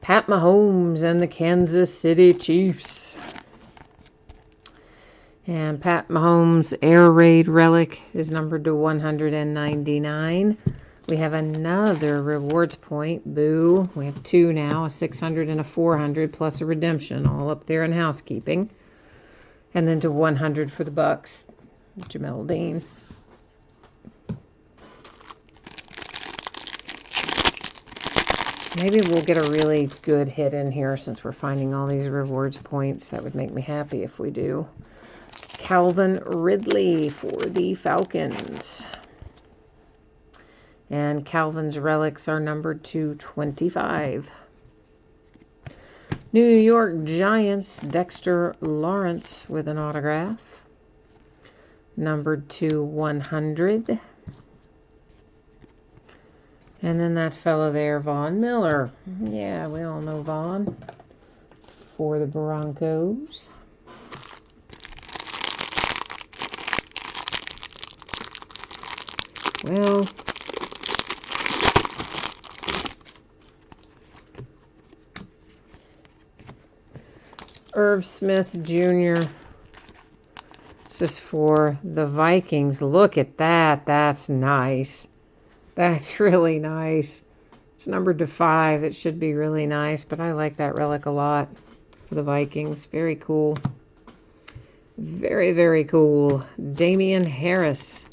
Speaker 1: Pat Mahomes and the Kansas City Chiefs. And Pat Mahomes' Air Raid Relic is numbered to 199. We have another rewards point. Boo. We have two now, a 600 and a 400, plus a redemption, all up there in housekeeping. And then to 100 for the Bucks, Jamel Dean. Maybe we'll get a really good hit in here since we're finding all these rewards points. That would make me happy if we do. Calvin Ridley for the Falcons. And Calvin's relics are numbered to 25. New York Giants, Dexter Lawrence with an autograph. Numbered to 100. And then that fellow there, Von Miller. Yeah, we all know Von. For the Broncos. Well, Irv Smith Jr. This is for the Vikings. Look at that. That's nice. That's really nice. It's numbered to 5. It should be really nice, but I like that relic a lot for the Vikings. Very cool. Very, very cool. Damian Harris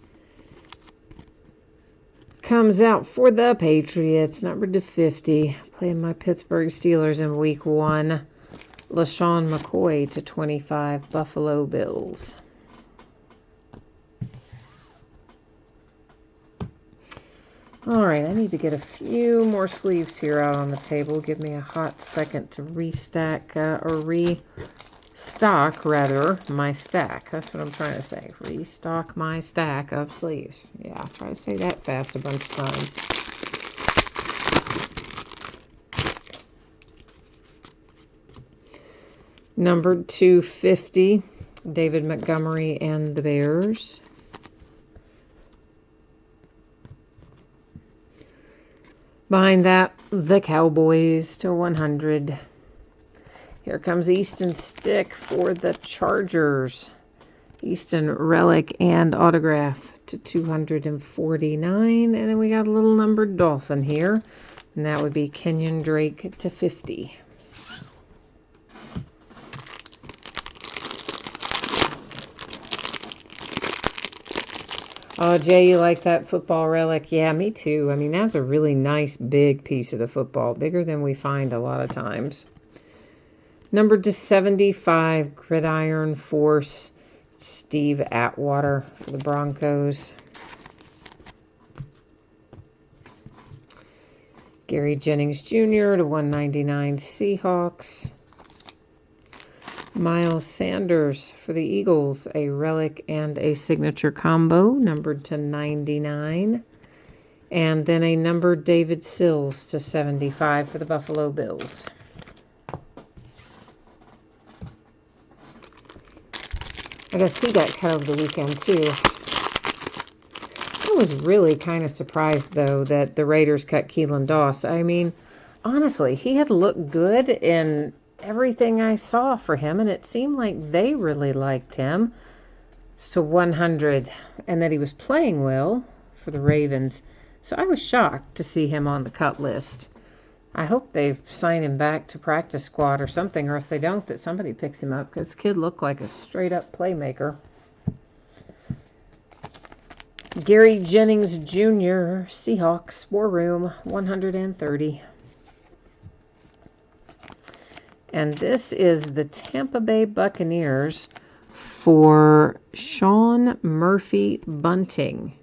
Speaker 1: comes out for the Patriots, numbered to 50. Playing my Pittsburgh Steelers in week 1. LaShawn McCoy to 25, Buffalo Bills. All right, I need to get a few more sleeves here out on the table. Give me a hot second to restock my stack. That's what I'm trying to say. Restock my stack of sleeves. Yeah, I'll try to say that fast a bunch of times. Numbered 250, David Montgomery and the Bears. Behind that, the Cowboys to 100. Here comes Easton Stick for the Chargers. Easton relic and autograph to 249. And then we got a little numbered Dolphin here. And that would be Kenyon Drake to 50. Oh, Jay, you like that football relic? Yeah, me too. I mean, that's a really nice big piece of the football. Bigger than we find a lot of times. Numbered to 75, Gridiron Force, Steve Atwater for the Broncos. Gary Jennings Jr. to 199, Seahawks. Miles Sanders for the Eagles, a relic and a signature combo, numbered to 99. And then a numbered David Sills to 75 for the Buffalo Bills. I guess he got cut over the weekend, too. I was really kind of surprised, though, that the Raiders cut Keelan Doss. I mean, honestly, he had looked good in everything I saw for him, and it seemed like they really liked him. It's to 100, and that he was playing well for the Ravens. So I was shocked to see him on the cut list. I hope they sign him back to practice squad or something, or if they don't, that somebody picks him up, because this kid looked like a straight-up playmaker. Gary Jennings Jr., Seahawks, War Room, 130. And this is the Tampa Bay Buccaneers for Sean Murphy Bunting.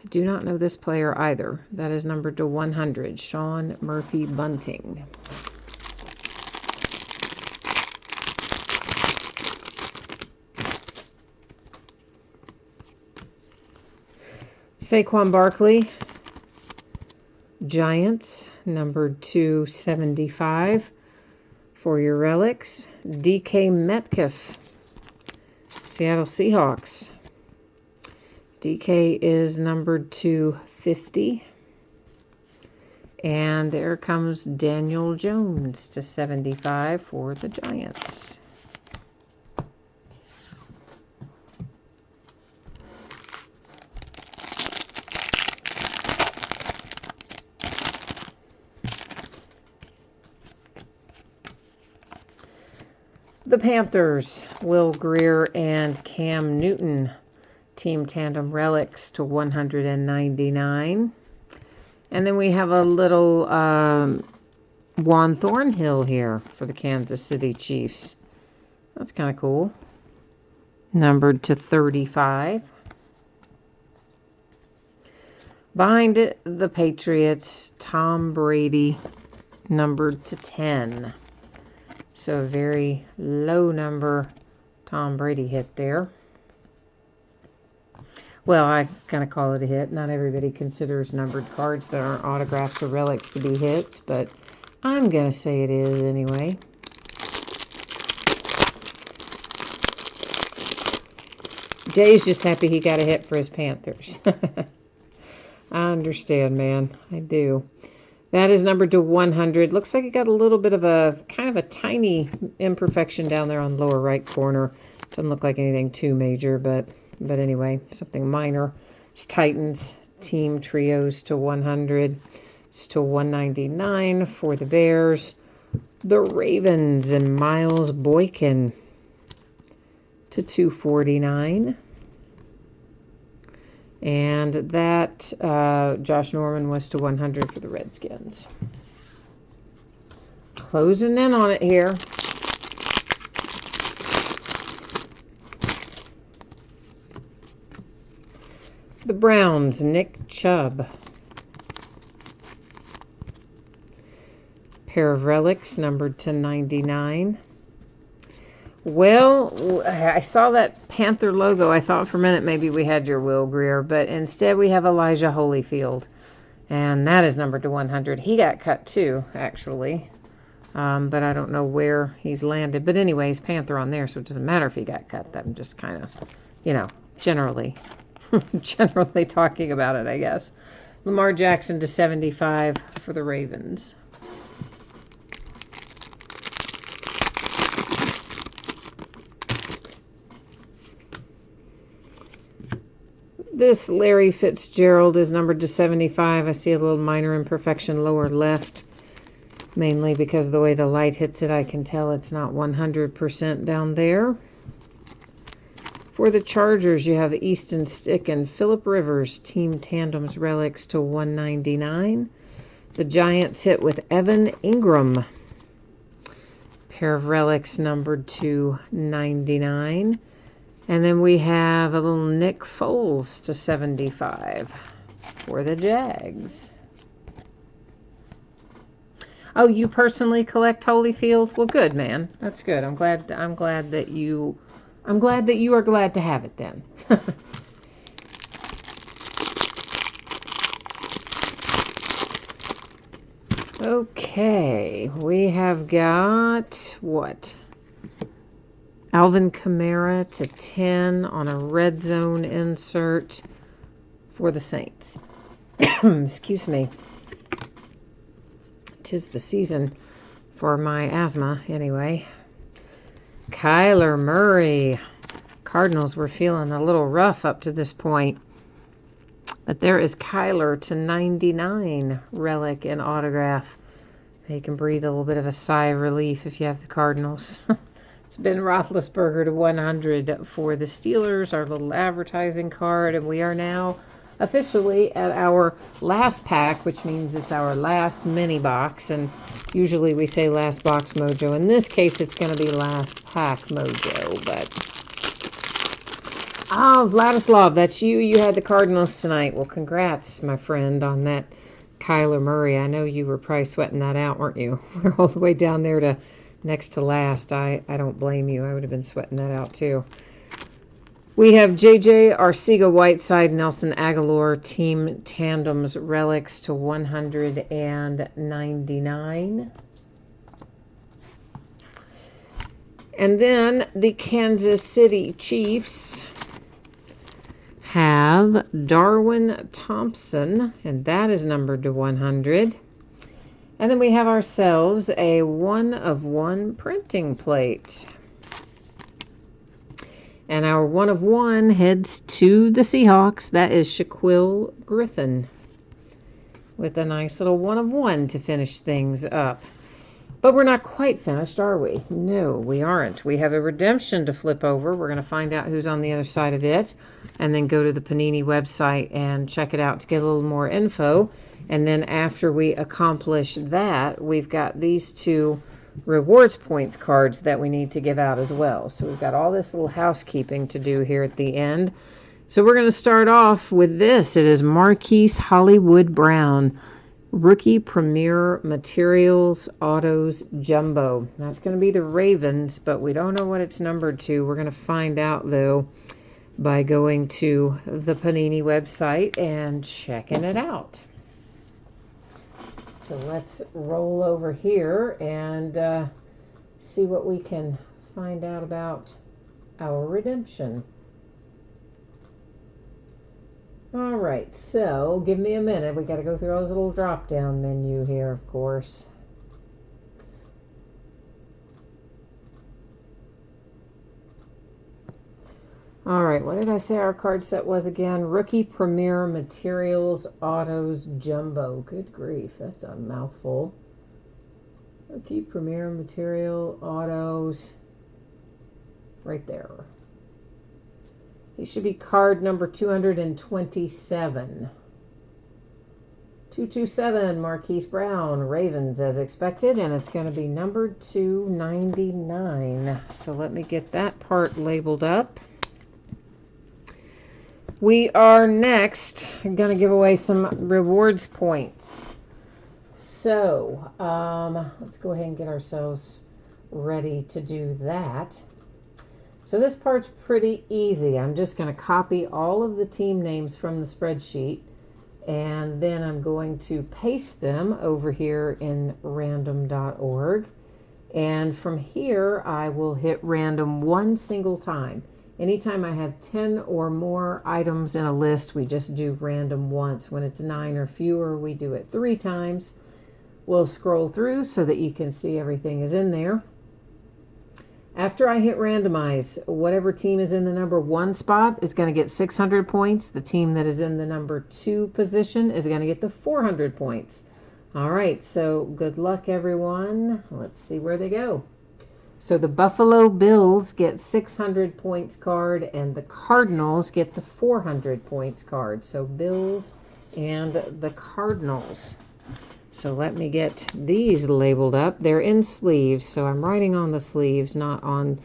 Speaker 1: I do not know this player either. That is numbered to 100, Sean Murphy Bunting. Saquon Barkley Giants, numbered to 75 for your relics. DK Metcalf, Seattle Seahawks. DK is numbered to 50. And there comes Daniel Jones to 75 for the Giants. The Panthers, Will Greer and Cam Newton, Team Tandem Relics to 199. And then we have a little Juan Thornhill here for the Kansas City Chiefs. That's kind of cool. Numbered to 35. Behind it, the Patriots, Tom Brady, numbered to 10. So a very low number Tom Brady hit there. Well, I kind of call it a hit. Not everybody considers numbered cards that aren't autographs or relics to be hits, but I'm going to say it is anyway. Jay's just happy he got a hit for his Panthers. I understand, man. I do. That is numbered to 100. Looks like it got a little bit of a, kind of a tiny imperfection down there on the lower right corner. Doesn't look like anything too major, but anyway, something minor. It's Titans, Team Trios to 100. It's to 199 for the Bears. The Ravens and Miles Boykin to 249. And that Josh Norman was to 100 for the Redskins. Closing in on it here. The Browns, Nick Chubb. Pair of relics numbered to 99. Well, I saw that Panther logo. I thought for a minute maybe we had your Will Greer, but instead we have Elijah Holyfield. And that is numbered to 100. He got cut too, actually. But I don't know where he's landed. But anyways, Panther on there, so it doesn't matter if he got cut. I'm just kind of, you know, generally talking about it, I guess. Lamar Jackson to 75 for the Ravens. This Larry Fitzgerald is numbered to 75. I see a little minor imperfection lower left. Mainly because of the way the light hits it, I can tell it's not 100% down there. For the Chargers, you have Easton Stick and Phillip Rivers, Team Tandems Relics to 199. The Giants hit with Evan Ingram. Pair of relics numbered to 99. And then we have a little Nick Foles to 75 for the Jags. Oh, you personally collect Holyfield? Well, good, man. That's good. I'm glad that you are glad to have it then. Okay, we have got what? Alvin Kamara to 10 on a red zone insert for the Saints. Excuse me. 'Tis the season for my asthma, anyway. Kyler Murray. Cardinals were feeling a little rough up to this point. But there is Kyler to 99 relic and autograph. You can breathe a little bit of a sigh of relief if you have the Cardinals. It's Ben Roethlisberger to 100 for the Steelers, our little advertising card. And we are now officially at our last pack, which means it's our last mini box. And usually we say last box mojo. In this case, it's going to be last pack mojo. But Vladislav, that's you. You had the Cardinals tonight. Well, congrats, my friend, on that Kyler Murray. I know you were probably sweating that out, weren't you? We're all the way down there to next to last. I don't blame you. I would have been sweating that out too. We have JJ Arcega-Whiteside, Nelson Aguilar, Team Tandems Relics to 199. And then the Kansas City Chiefs have Darwin Thompson, and that is numbered to 100. And then we have ourselves a 1/1 printing plate. And our 1/1 heads to the Seahawks. That is Shaquille Griffin with a nice little 1/1 to finish things up. But we're not quite finished, are we? No, we aren't. We have a redemption to flip over. We're going to find out who's on the other side of it and then go to the Panini website and check it out to get a little more info. And then after we accomplish that, we've got these two rewards points cards that we need to give out as well. So we've got all this little housekeeping to do here at the end. So we're going to start off with this. It is Marquise Hollywood Brown, Rookie Premier Materials Autos Jumbo. That's going to be the Ravens, but we don't know what it's numbered to. We're going to find out, though, by going to the Panini website and checking it out. So let's roll over here and see what we can find out about our redemption. All right, so give me a minute. We got to go through all this little drop-down menu here, of course. All right, what did I say our card set was again? Rookie Premier Materials Autos Jumbo. Good grief, that's a mouthful. Rookie Premier Material Autos. Right there. He should be card number 227. 227, Marquise Brown, Ravens as expected, and it's going to be numbered 299. So let me get that part labeled up. We are next going to give away some rewards points. So let's go ahead and get ourselves ready to do that. So this part's pretty easy. I'm just going to copy all of the team names from the spreadsheet, and then I'm going to paste them over here in random.org. And from here, I will hit random one single time. Anytime I have 10 or more items in a list, we just do random once. When it's 9 or fewer, we do it 3 times. We'll scroll through so that you can see everything is in there. After I hit randomize, whatever team is in the number 1 spot is going to get 600 points. The team that is in the number 2 position is going to get the 400 points. All right, so good luck, everyone. Let's see where they go. So the Buffalo Bills get 600 points card, and the Cardinals get the 400 points card. So Bills and the Cardinals. So let me get these labeled up. They're in sleeves, so I'm writing on the sleeves, not on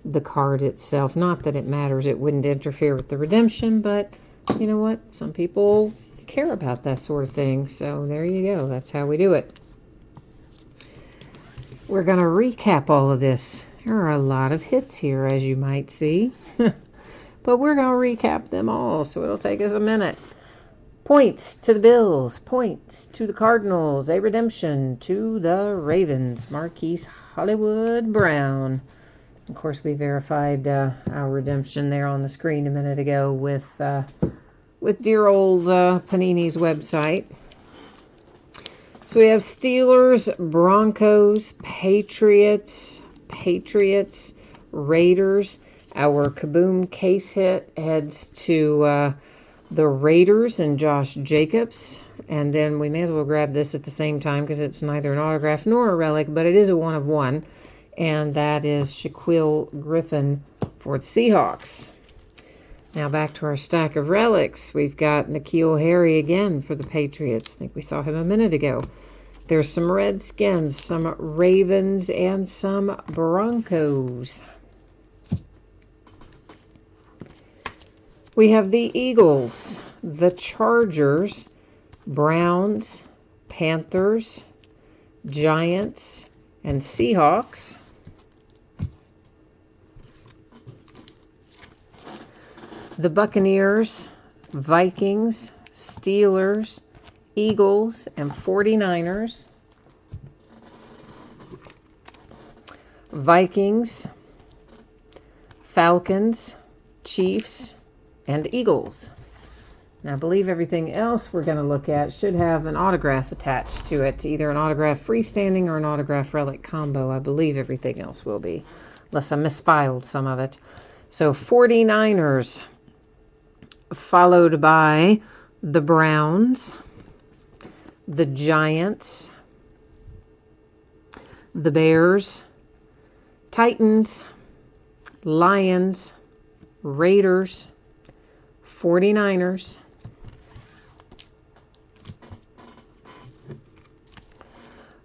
Speaker 1: the card itself. Not that it matters. It wouldn't interfere with the redemption, but you know what? Some people care about that sort of thing. So there you go. That's how we do it. We're going to recap all of this. There are a lot of hits here, as you might see. But we're going to recap them all, so it'll take us a minute. Points to the Bills. Points to the Cardinals. A redemption to the Ravens. Marquise Hollywood Brown. Of course, we verified our redemption there on the screen a minute ago with dear old Panini's website. So we have Steelers, Broncos, Patriots, Raiders. Our Kaboom case hit heads to the Raiders and Josh Jacobs. And then we may as well grab this at the same time because it's neither an autograph nor a relic, but it is a 1/1. And that is Shaquille Griffin for the Seahawks. Now back to our stack of relics. We've got N'Keal Harry again for the Patriots. I think we saw him a minute ago. There's some Redskins, some Ravens, and some Broncos. We have the Eagles, the Chargers, Browns, Panthers, Giants, and Seahawks. the Buccaneers, Vikings, Steelers, Eagles, and 49ers. Vikings, Falcons, Chiefs, and Eagles. Now, I believe everything else we're going to look at should have an autograph attached to it, either an autograph freestanding or an autograph relic combo. I believe everything else will be, unless I misfiled some of it. So 49ers, followed by the Browns, the Giants, the Bears, Titans, Lions, Raiders, 49ers,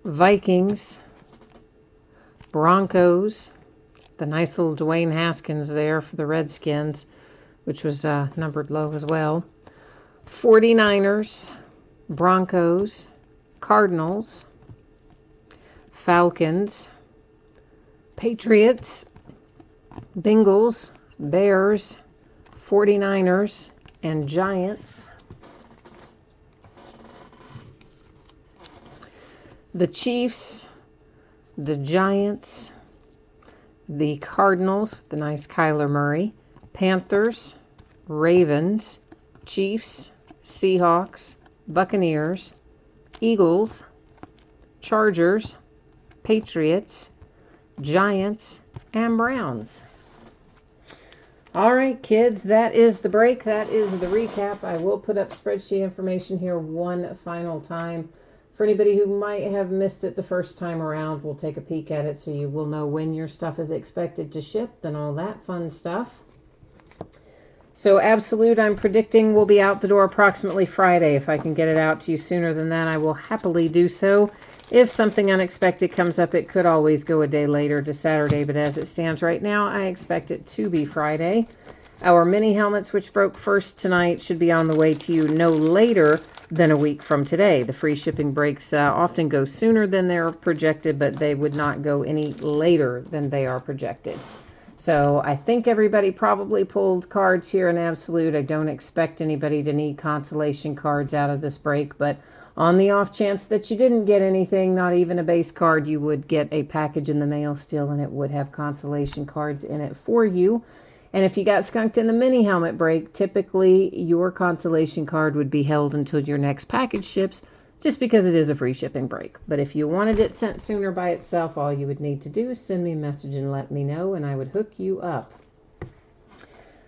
Speaker 1: Vikings, Broncos, the nice little Dwayne Haskins there for the Redskins, which was numbered low as well, 49ers, Broncos, Cardinals, Falcons, Patriots, Bengals, Bears, 49ers, and Giants. The Chiefs, the Giants, the Cardinals, with the nice Kyler Murray, Panthers, Ravens, Chiefs, Seahawks, Buccaneers, Eagles, Chargers, Patriots, Giants, and Browns. All right, kids, that is the break. That is the recap. I will put up spreadsheet information here one final time. For anybody who might have missed it the first time around, we'll take a peek at it so you will know when your stuff is expected to ship and all that fun stuff. So Absolute, I'm predicting, will be out the door approximately Friday. If I can get it out to you sooner than that, I will happily do so. If something unexpected comes up, it could always go a day later to Saturday, but as it stands right now, I expect it to be Friday. Our mini helmets, which broke first tonight, should be on the way to you no later than a week from today. The free shipping breaks often go sooner than they're projected, but they would not go any later than they are projected. So I think everybody probably pulled cards here in Absolute. I don't expect anybody to need consolation cards out of this break, but on the off chance that you didn't get anything, not even a base card, you would get a package in the mail still, and it would have consolation cards in it for you. And if you got skunked in the mini helmet break, typically your consolation card would be held until your next package ships, just because it is a free shipping break. But if you wanted it sent sooner by itself, all you would need to do is send me a message and let me know, and I would hook you up.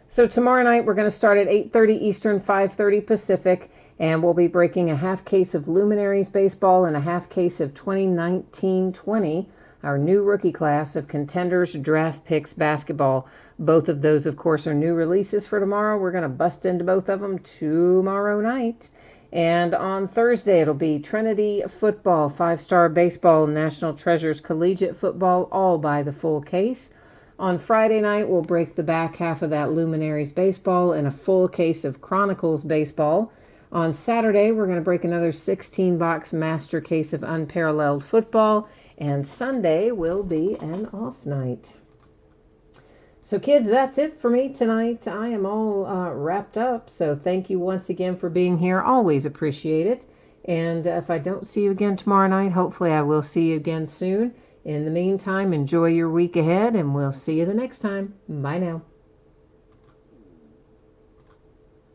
Speaker 1: So tomorrow night, we're going to start at 8:30 Eastern, 5:30 Pacific, and we'll be breaking a half case of Luminaries Baseball and a half case of 2019-20, our new rookie class of Contenders Draft Picks Basketball. Both of those, of course, are new releases for tomorrow. We're going to bust into both of them tomorrow night. And on Thursday, it'll be Trinity Football, 5-Star Baseball, National Treasures Collegiate Football, all by the full case. On Friday night, we'll break the back half of that Luminaries Baseball and a full case of Chronicles Baseball. On Saturday, we're going to break another 16-box master case of Unparalleled Football. And Sunday will be an off night. So kids, that's it for me tonight. I am all wrapped up. So thank you once again for being here. Always appreciate it. And if I don't see you again tomorrow night, hopefully I will see you again soon. In the meantime, enjoy your week ahead, and we'll see you the next time. Bye now.